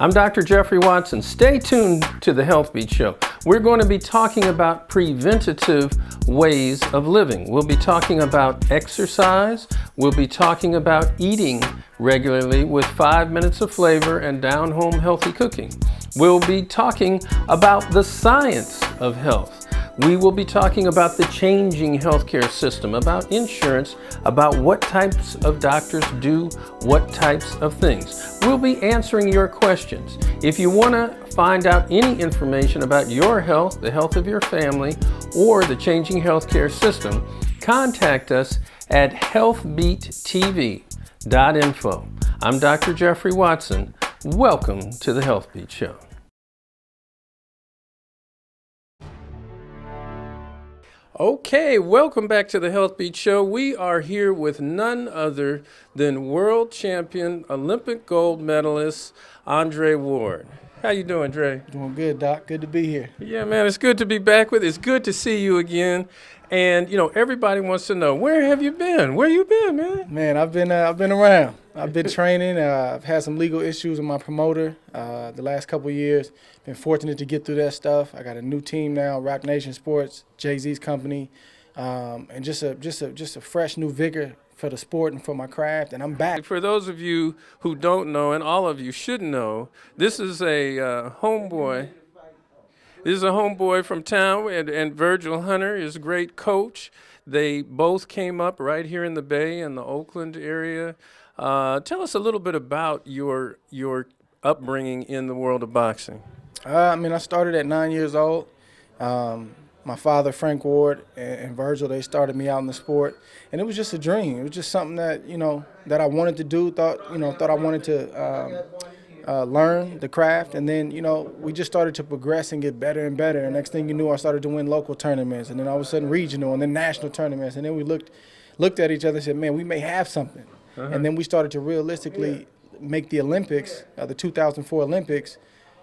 I'm Dr. Jeffrey Watson. Stay tuned to the Healthbeat Show. We're going to be talking about preventative ways of living. We'll be talking about exercise. We'll be talking about eating regularly with 5 minutes of flavor and down-home healthy cooking. We'll be talking about the science of health. We will be talking about the changing healthcare system, about insurance, about what types of doctors do what types of things. We'll be answering your questions. If you want to find out any information about your health, the health of your family, or the changing healthcare system, contact us at healthbeattv.info. I'm Dr. Jeffrey Watson. Welcome to the Healthbeat Show. Okay, welcome back to the Healthbeat Show. We are here with none other than world champion, Olympic gold medalist, Andre Ward. How you doing, Dre? Doing good, Doc. Good to be here. Yeah, man, it's good to be back with. It's good to see you again. And you know, everybody wants to know, where have you been? Where you been, man? Man, I've been around. I've been training. I've had some legal issues with my promoter the last couple of years. Been fortunate to get through that stuff. I got a new team now, Rock Nation Sports, Jay-Z's company, and just a fresh new vigor for the sport and for my craft, and I'm back. For those of you who don't know, and all of you should know, this is a homeboy. This is a homeboy from town, and Virgil Hunter is a great coach. They both came up right here in the Bay in the Oakland area. Tell us a little bit about your upbringing in the world of boxing. I started at 9 years old. My father, Frank Ward, and Virgil, they started me out in the sport, and it was just a dream. It was just something that that I wanted to do. Thought I wanted to learn the craft, and then we just started to progress and get better and better. And next thing you knew, I started to win local tournaments, and then all of a sudden regional, and then national tournaments. And then we looked at each other and said, "Man, we may have something." And then we started to realistically make the Olympics, the 2004 Olympics,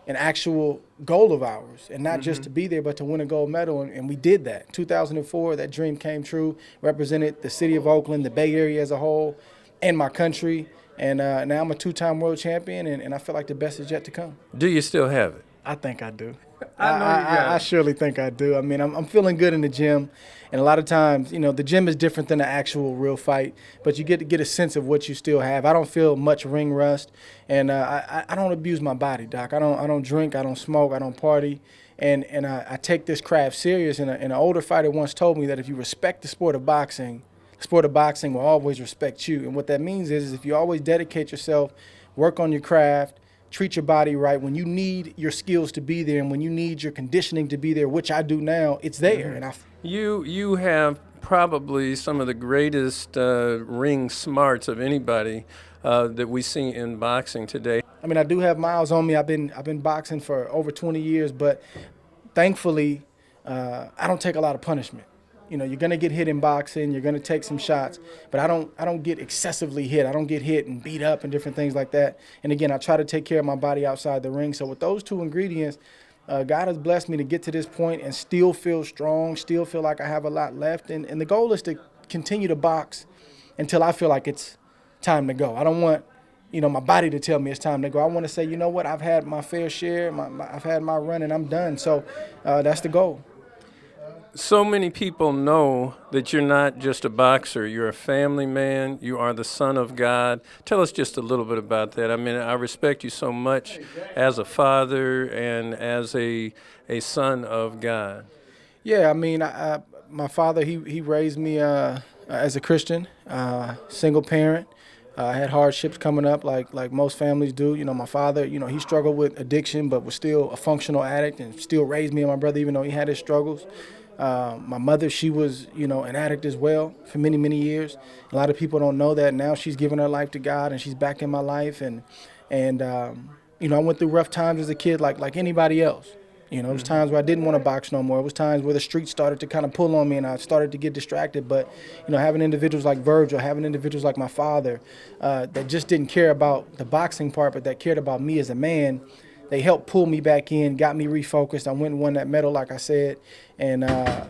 an actual goal of ours, and not just to be there, but to win a gold medal, and we did that. 2004, that dream came true, represented the city of Oakland, the Bay Area as a whole, and my country, and now I'm a two-time world champion, and I feel like the best is yet to come. Do you still have it? I think I do. I surely think I do. I mean, I'm feeling good in the gym, and a lot of times, the gym is different than the actual real fight, but you get to get a sense of what you still have. I don't feel much ring rust, and I don't abuse my body, Doc. I don't drink, I don't smoke, I don't party, and I take this craft serious. And an older fighter once told me that if you respect the sport of boxing will always respect you. And what that means is if you always dedicate yourself, work on your craft, treat your body right, when you need your skills to be there and when you need your conditioning to be there, which I do now, it's there. And You have probably some of the greatest ring smarts of anybody that we see in boxing today. I mean, I do have miles on me. I've been boxing for over 20 years, but thankfully, I don't take a lot of punishment. You're going to get hit in boxing, you're going to take some shots, but I don't get excessively hit. I don't get hit and beat up and different things like that. And again, I try to take care of my body outside the ring. So with those two ingredients, God has blessed me to get to this point and still feel strong, still feel like I have a lot left. And the goal is to continue to box until I feel like it's time to go. I don't want my body to tell me it's time to go. I want to say, you know what, I've had my fair share, I've had my run, and I'm done. So that's the goal. So many people know that you're not just a boxer, you're a family man, you are the son of God. Tell us just a little bit about that. I mean, I respect you so much as a father and as a son of God. Yeah, I mean, my father, he raised me as a Christian, single parent. I had hardships coming up like most families do. My father, he struggled with addiction but was still a functional addict and still raised me and my brother even though he had his struggles. My mother, she was, an addict as well for many, many years. A lot of people don't know that. Now she's given her life to God and she's back in my life. And I went through rough times as a kid like anybody else. It was times where I didn't want to box no more. It was times where the streets started to kind of pull on me and I started to get distracted. But, having individuals like Virgil, having individuals like my father that just didn't care about the boxing part but that cared about me as a man, they helped pull me back in, got me refocused. I went and won that medal, like I said. And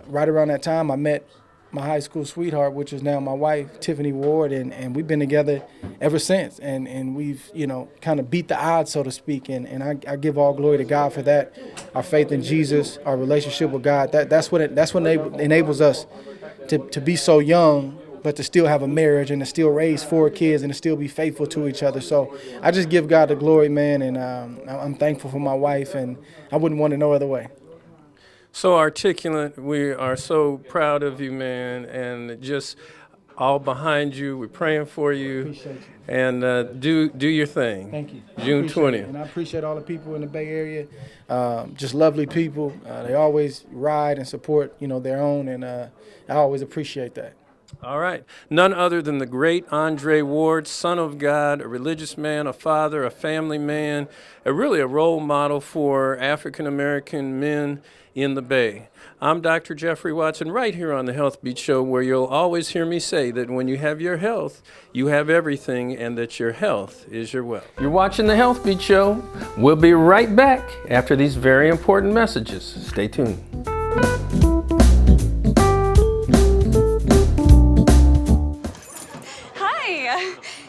right around that time, I met my high school sweetheart, which is now my wife, Tiffany Ward, and we've been together ever since. And we've, kind of beat the odds, so to speak. And I give all glory to God for that. Our faith in Jesus, our relationship with God, that's what enables us to be so young, but to still have a marriage and to still raise 4 kids and to still be faithful to each other. So I just give God the glory, man, and I'm thankful for my wife, and I wouldn't want it no other way. So articulate. We are so proud of you, man, and just all behind you. We're praying for you. Appreciate you. And do your thing. Thank you. June Appreciate it. 20th. And I appreciate all the people in the Bay Area. Just lovely people. They always ride and support, their own, and I always appreciate that. All right. None other than the great Andre Ward, son of God, a religious man, a father, a family man, really a role model for African American men in the Bay. I'm Dr. Jeffrey Watson, right here on the Healthbeat Show, where you'll always hear me say that when you have your health, you have everything, and that your health is your wealth. You're watching the Healthbeat Show. We'll be right back after these very important messages. Stay tuned.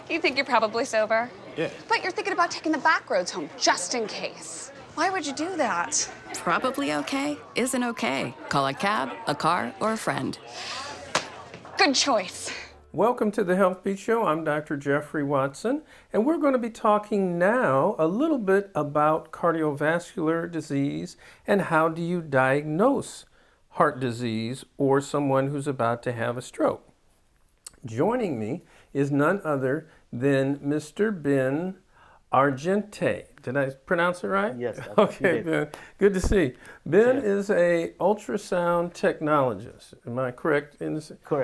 You think you're probably sober? Yeah. But you're thinking about taking the back roads home, just in case. Why would you do that? Probably okay isn't okay. Call a cab, a car, or a friend. Good choice. Welcome to the Healthbeat Show. I'm Dr. Jeffrey Watson, and we're going to be talking now a little bit about cardiovascular disease and how do you diagnose heart disease or someone who's about to have a stroke. Joining me is none other than Mr. Ben Argente. Did I pronounce it right? Yes. Okay, Ben. Good to see. Ben is a ultrasound technologist. Am I correct in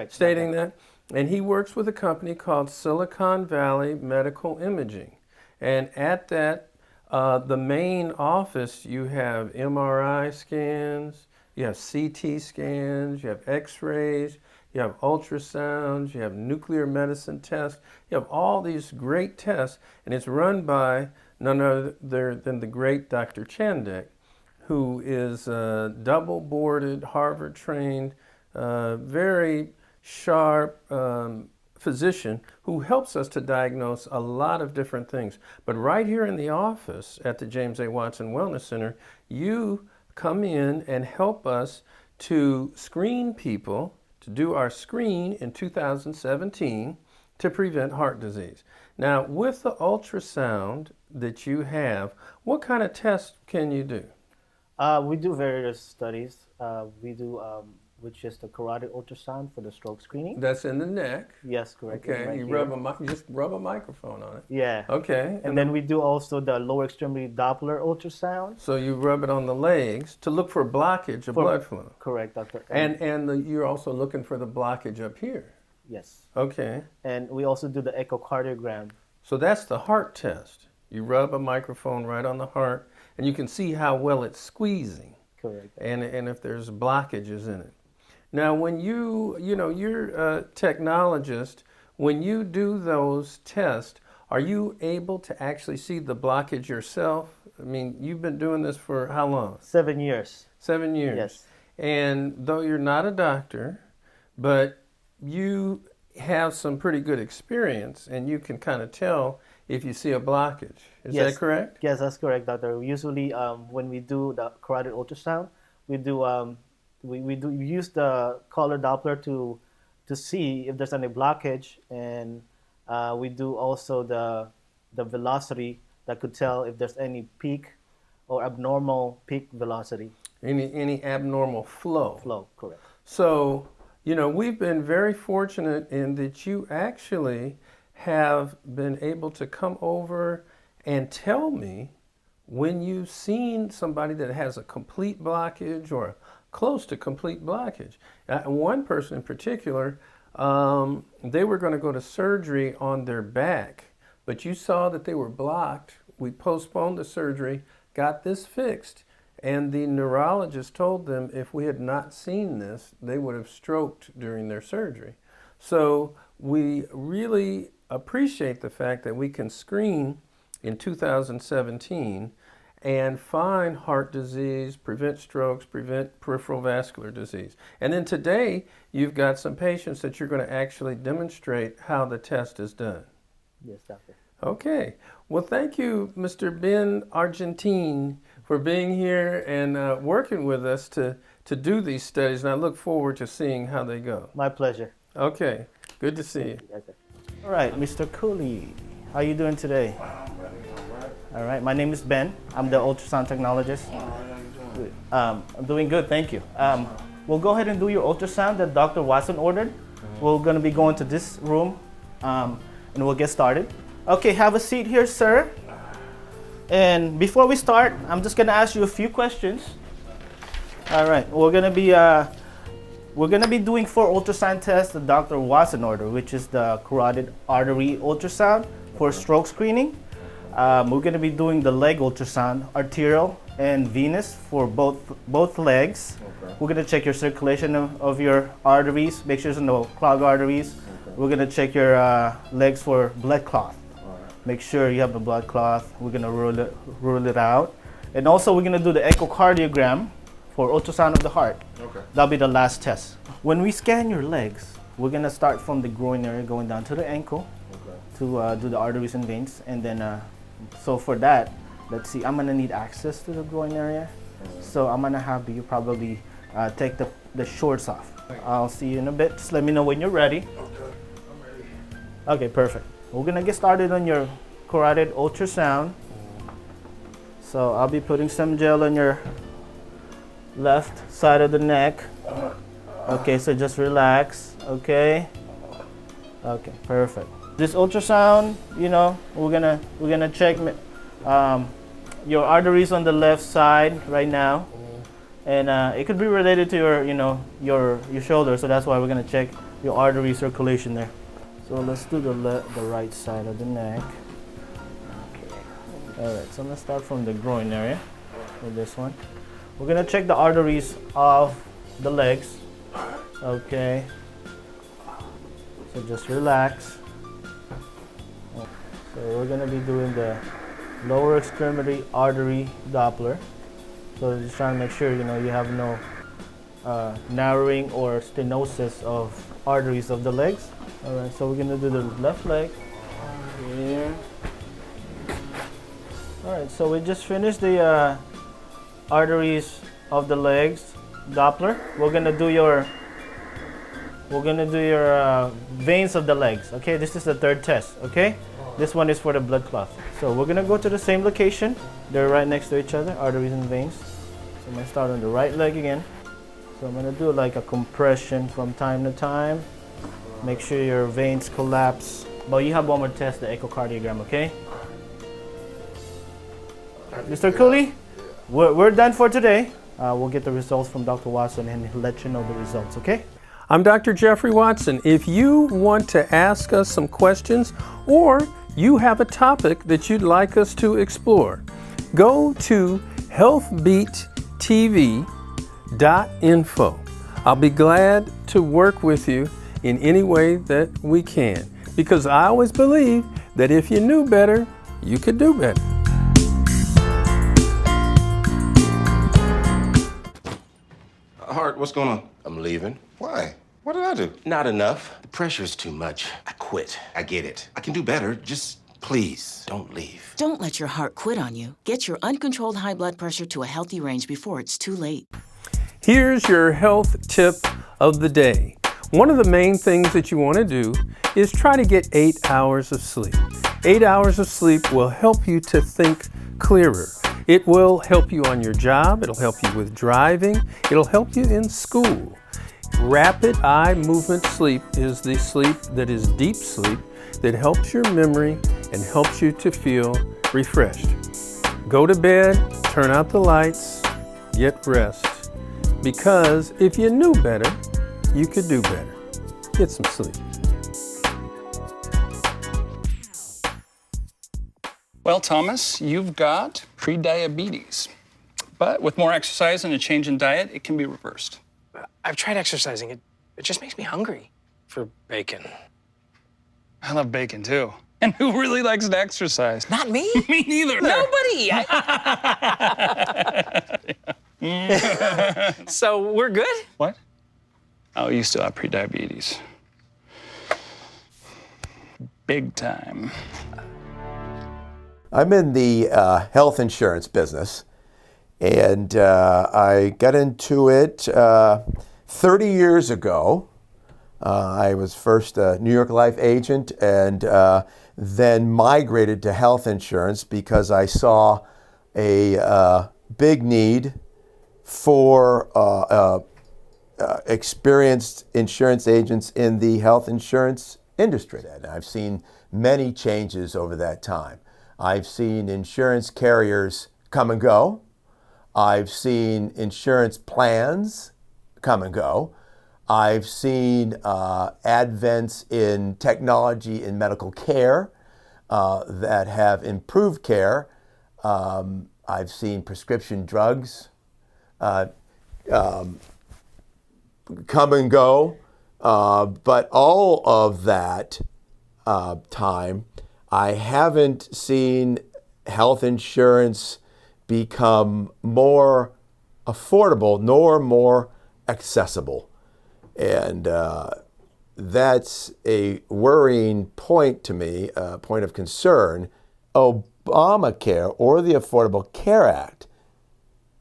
stating that? And he works with a company called Silicon Valley Medical Imaging. And at that, the main office, you have MRI scans, you have CT scans, you have X-rays, you have ultrasounds, you have nuclear medicine tests, you have all these great tests, and it's run by none other than the great Dr. Chandek, who is a double-boarded, Harvard-trained, very sharp physician who helps us to diagnose a lot of different things. But right here in the office at the James A. Watson Wellness Center, you come in and help us to screen people, to do our screen in 2017 to prevent heart disease. Now, with the ultrasound that you have, what kind of tests can you do? We do various studies. We do which is the carotid ultrasound for the stroke screening. That's in the neck. Yes, correct. Okay, right you just rub a microphone on it. Yeah. Okay. And then we do also the lower extremity Doppler ultrasound. So you rub it on the legs to look for blockage of blood flow. Correct, doctor. You're also looking for the blockage up here. Yes. Okay. And we also do the echocardiogram. So that's the heart test. You rub a microphone right on the heart, and you can see how well it's squeezing. Correct. And if there's blockages in it. Now, when you're a technologist, when you do those tests, are you able to actually see the blockage yourself? I mean, you've been doing this for how long? 7 years. 7 years. Yes. And though you're not a doctor, but you have some pretty good experience, and you can kind of tell if you see a blockage. Is that correct? Yes, that's correct, doctor. Usually, when we do the carotid ultrasound, we do we use the color Doppler to see if there's any blockage, and we do also the velocity that could tell if there's any peak or abnormal peak velocity. Any abnormal flow. Flow, correct. So, we've been very fortunate in that you actually have been able to come over and tell me when you've seen somebody that has a complete blockage or close to complete blockage. One person in particular, they were going to go to surgery on their back, but you saw that they were blocked. We postponed the surgery, got this fixed, and the neurologist told them if we had not seen this, they would have stroked during their surgery. So we really appreciate the fact that we can screen in 2017 and find heart disease, prevent strokes, prevent peripheral vascular disease. And then today, you've got some patients that you're going to actually demonstrate how the test is done. Yes, doctor. Okay. Well, thank you, Mr. Ben Argentine, for being here and working with us to do these studies. And I look forward to seeing how they go. My pleasure. Okay. Good to see you. Okay. All right, Mr. Cooley, how you doing today? All right, my name is Ben. I'm the ultrasound technologist. I'm doing good, thank you. We'll go ahead and do your ultrasound that Dr. Watson ordered. We're going to be going to this room, and we'll get started. Okay, have a seat here, sir. And before we start, I'm just going to ask you a few questions. All right, we're going to be doing 4 ultrasound tests that Dr. Watson ordered, which is the carotid artery ultrasound for stroke screening. We're going to be doing the leg ultrasound, arterial and venous for both legs. Okay. We're going to check your circulation of your arteries, make sure there's no clogged arteries. Okay. We're going to check your legs for blood clot. Right. Make sure you have the blood clot. We're going to rule it out. And also we're going to do the echocardiogram for ultrasound of the heart. Okay. That'll be the last test. When we scan your legs, we're going to start from the groin area going down to the ankle. Okay. To do the arteries and veins, and then so for that, let's see, I'm gonna need access to the groin area. So I'm gonna have you probably take the shorts off. I'll see you in a bit. Just let me know when you're ready. Okay, I'm ready. Okay, perfect. We're gonna get started on your carotid ultrasound. So I'll be putting some gel on your left side of the neck. Okay, so just relax, okay? Okay, perfect. This ultrasound, you know, we're gonna check your arteries on the left side right now, and it could be related to your shoulder, so that's why we're gonna check your artery circulation there. So let's do the right side of the neck. Okay. All right. So let's start from the groin area with this one. We're gonna check the arteries of the legs. Okay. So just relax. So we're going to be doing the lower extremity artery Doppler. So just trying to make sure you have no narrowing or stenosis of arteries of the legs. All right, so we're going to do the left leg here. All right, so we just finished the arteries of the legs Doppler. We're going to do your veins of the legs. Okay, this is the third test. Okay. This one is for the blood clot. So we're gonna go to the same location. They're right next to each other, arteries and veins. So I'm gonna start on the right leg again. So I'm gonna do like a compression from time to time. Make sure your veins collapse. But you have one more test, the echocardiogram, okay? Mr. Cooley, we're done for today. We'll get the results from Dr. Watson and he'll let you know the results, okay? I'm Dr. Jeffrey Watson. If you want to ask us some questions or you have a topic that you'd like us to explore, go to healthbeattv.info. I'll be glad to work with you in any way that we can, because I always believe that if you knew better, you could do better. Hart, what's going on? I'm leaving. Why? What did I do? Not enough. The pressure's too much. I quit. I get it. I can do better. Just please, don't leave. Don't let your heart quit on you. Get your uncontrolled high blood pressure to a healthy range before it's too late. Here's your health tip of the day. One of the main things that you want to do is try to get 8 hours of sleep. 8 hours of sleep will help you to think clearer. It will help you on your job. It'll help you with driving. It'll help you in school. Rapid eye movement sleep is the sleep that is deep sleep that helps your memory and helps you to feel refreshed. Go to bed, turn out the lights, get rest. Because if you knew better, you could do better. Get some sleep. Well, Thomas, you've got prediabetes. But with more exercise and a change in diet, it can be reversed. I've tried exercising. It just makes me hungry for bacon. I love bacon, too. And who really likes to exercise? Not me. Me neither. Nobody. So we're good? What? Oh, you still have prediabetes. Big time. I'm in the health insurance business, and I got into it 30 years ago. I was first a New York Life agent and then migrated to health insurance because I saw a big need for experienced insurance agents in the health insurance industry. And I've seen many changes over that time. I've seen insurance carriers come and go. I've seen insurance plans come and go. I've seen advents in technology in medical care that have improved care. I've seen prescription drugs come and go. But all of that time, I haven't seen health insurance become more affordable nor more accessible. And that's a worrying point to me, a point of concern. Obamacare, or the Affordable Care Act,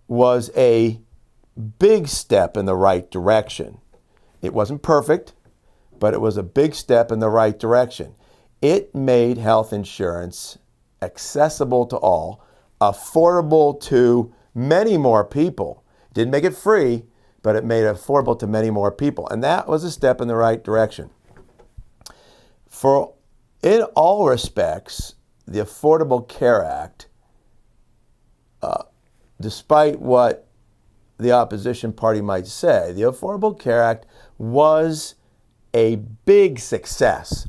was a big step in the right direction. It wasn't perfect, but it was a big step in the right direction. It made health insurance accessible to all, affordable to many more people. Didn't make it free, but it made it affordable to many more people. And that was a step in the right direction. In all respects, the Affordable Care Act, despite what the opposition party might say, the Affordable Care Act was a big success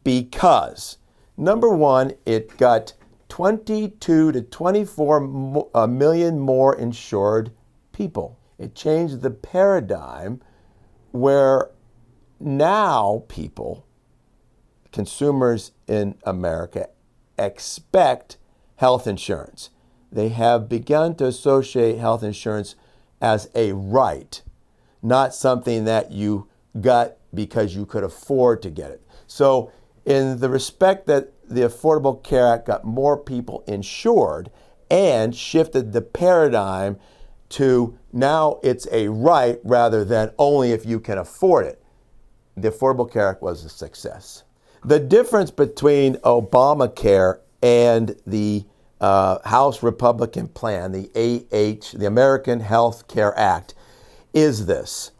because, number one, it got 22 to 24 million more insured people. It changed the paradigm where now people, consumers in America, expect health insurance. They have begun to associate health insurance as a right, not something that you got because you could afford to get it. So in the respect that the Affordable Care Act got more people insured and shifted the paradigm to now it's a right rather than only if you can afford it, the Affordable Care Act was a success. The difference between Obamacare and the House Republican plan, the the American Health Care Act, is this.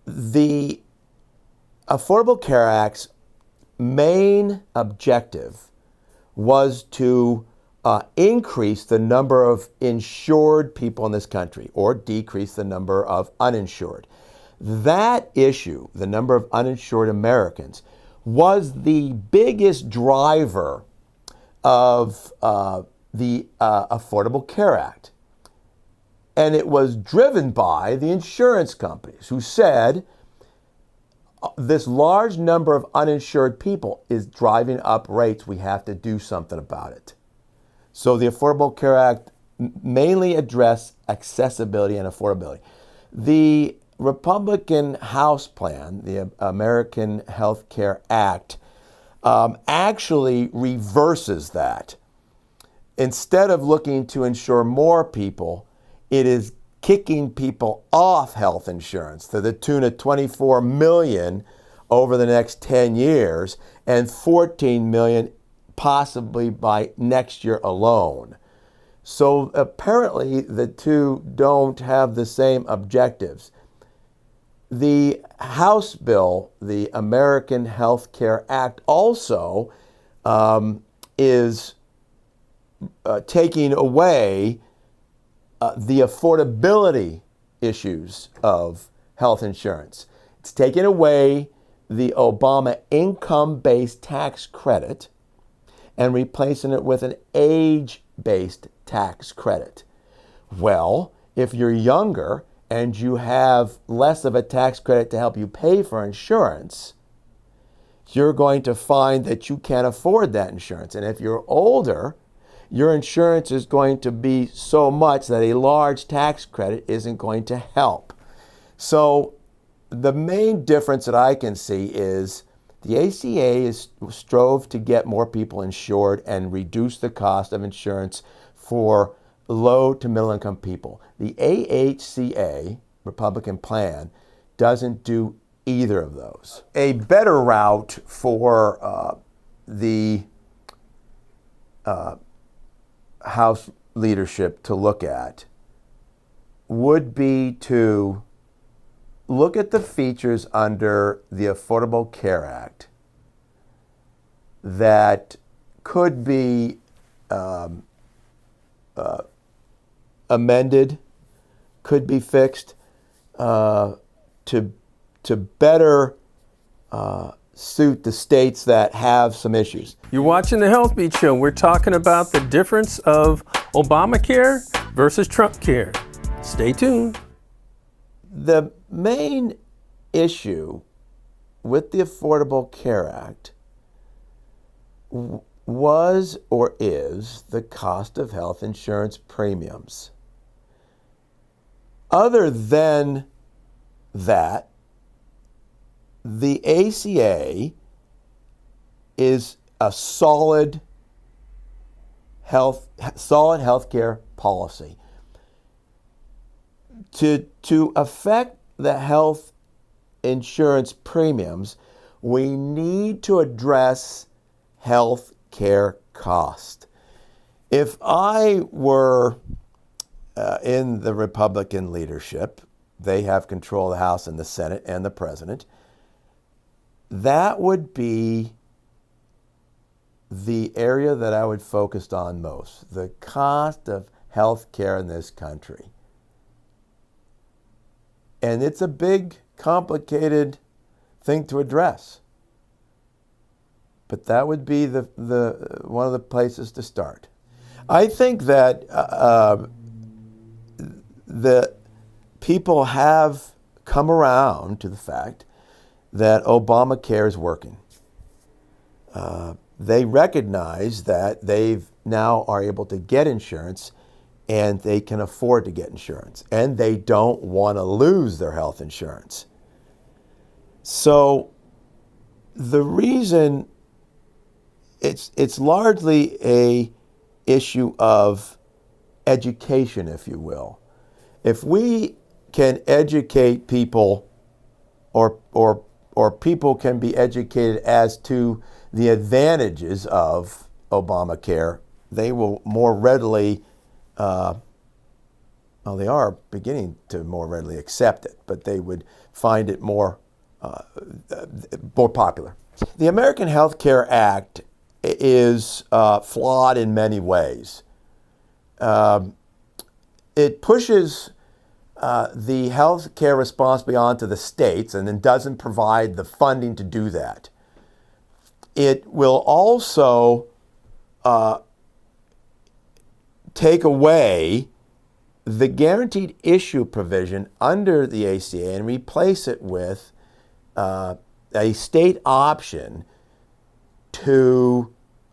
The Affordable Care Act's main objective was to increase the number of insured people in this country or decrease the number of uninsured. That issue, the number of uninsured Americans, was the biggest driver of the Affordable Care Act. And it was driven by the insurance companies who said this large number of uninsured people is driving up rates. We have to do something about it. So the Affordable Care Act mainly addressed accessibility and affordability. The Republican House plan, the American Health Care Act, actually reverses that. Instead of looking to insure more people, it is kicking people off health insurance to the tune of 24 million over the next 10 years and 14 million possibly by next year alone. So apparently the two don't have the same objectives. The House bill, the American Health Care Act, also is taking away the affordability issues of health insurance. It's taking away the Obama income-based tax credit and replacing it with an age-based tax credit. Well, if you're younger and you have less of a tax credit to help you pay for insurance, you're going to find that you can't afford that insurance. And if you're older, your insurance is going to be so much that a large tax credit isn't going to help. So the main difference that I can see is the ACA strove to get more people insured and reduce the cost of insurance for low to middle income people. The AHCA, Republican plan, doesn't do either of those. A better route for the House leadership to look at would be to look at the features under the Affordable Care Act that could be amended, could be fixed to better suit the states that have some issues. You're watching the Healthbeat Show. We're talking about the difference of Obamacare versus Trump care. Stay tuned. The main issue with the Affordable Care Act was or is the cost of health insurance premiums. Other than that, the ACA is a solid healthcare policy. To affect the health insurance premiums, we need to address health care cost. If I were in the Republican leadership, they have control of the House and the Senate and the President, that would be the area that I would focus on most, the cost of health care in this country. And it's a big, complicated thing to address. But that would be the one of the places to start. I think that the people have come around to the fact that Obamacare is working. They recognize that they now are able to get insurance and they can afford to get insurance, and they don't want to lose their health insurance. So the reason it's largely a issue of education, if you will. If we can educate people, or people can be educated as to the advantages of Obamacare, they will more readily, they are beginning to more readily accept it, but they would find it more popular. The American Health Care Act is flawed in many ways. It pushes the health care responsibility onto the states and then doesn't provide the funding to do that. It will also take away the guaranteed issue provision under the ACA and replace it with a state option to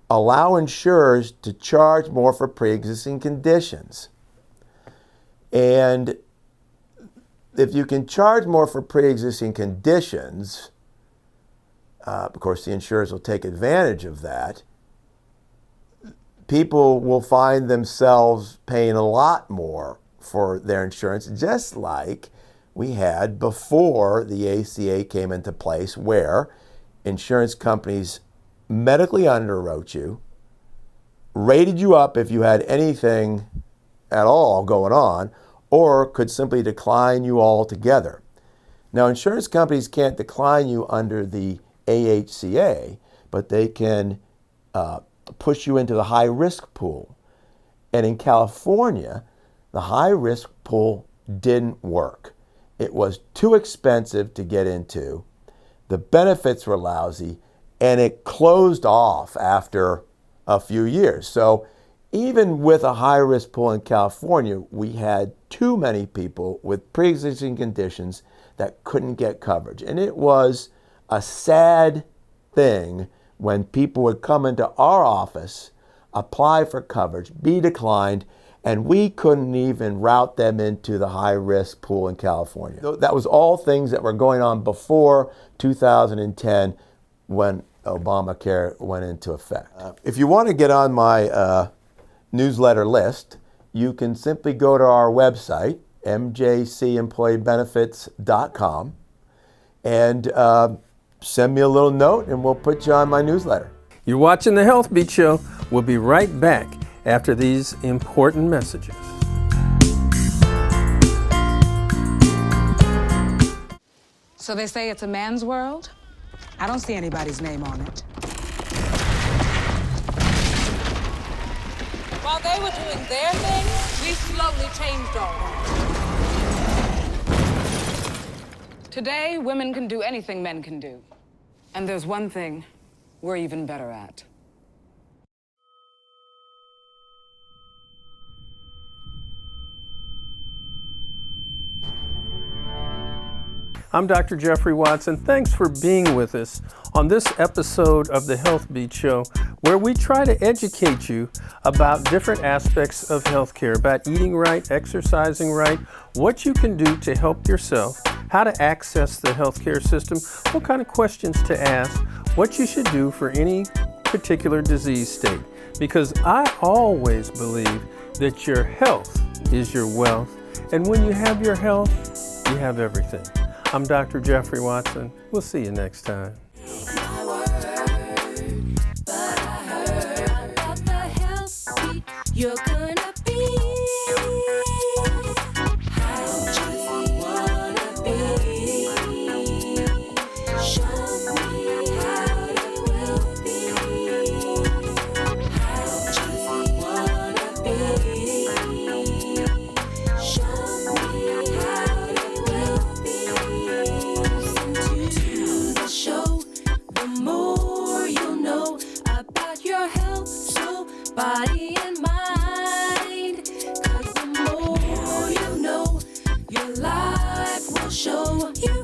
allow insurers to charge more for pre-existing conditions. And if you can charge more for pre-existing conditions, of course the insurers will take advantage of that. People will find themselves paying a lot more for their insurance, just like we had before the ACA came into place, where insurance companies medically underwrote you, rated you up if you had anything at all going on, or could simply decline you altogether. Now, insurance companies can't decline you under the AHCA, but they can push you into the high-risk pool. And in California, the high-risk pool didn't work. It was too expensive to get into. The benefits were lousy, and it closed off after a few years. So even with a high-risk pool in California, we had too many people with pre-existing conditions that couldn't get coverage. And it was a sad thing when people would come into our office, apply for coverage, be declined, and we couldn't even route them into the high-risk pool in California. That was all things that were going on before 2010 when Obamacare went into effect. If you want to get on my newsletter list, you can simply go to our website, mjcemployeebenefits.com, and send me a little note and we'll put you on my newsletter. You're watching the Healthbeat Show. We'll be right back after these important messages. So they say it's a man's world? I don't see anybody's name on it. While they were doing their thing, we slowly changed all that. Today, women can do anything men can do. And there's one thing we're even better at. I'm Dr. Jeffrey Watson. Thanks for being with us on this episode of the Healthbeat Show, where we try to educate you about different aspects of healthcare, about eating right, exercising right, what you can do to help yourself, how to access the healthcare system, what kind of questions to ask, what you should do for any particular disease state. Because I always believe that your health is your wealth, and when you have your health, you have everything. I'm Dr. Jeffrey Watson. We'll see you next time. You're gonna be how you wanna be. Show me how you will be. How you wanna be. Show me how you will be. Listen to the show. The more you'll know about your health, soul, body, and mind. Your life will show you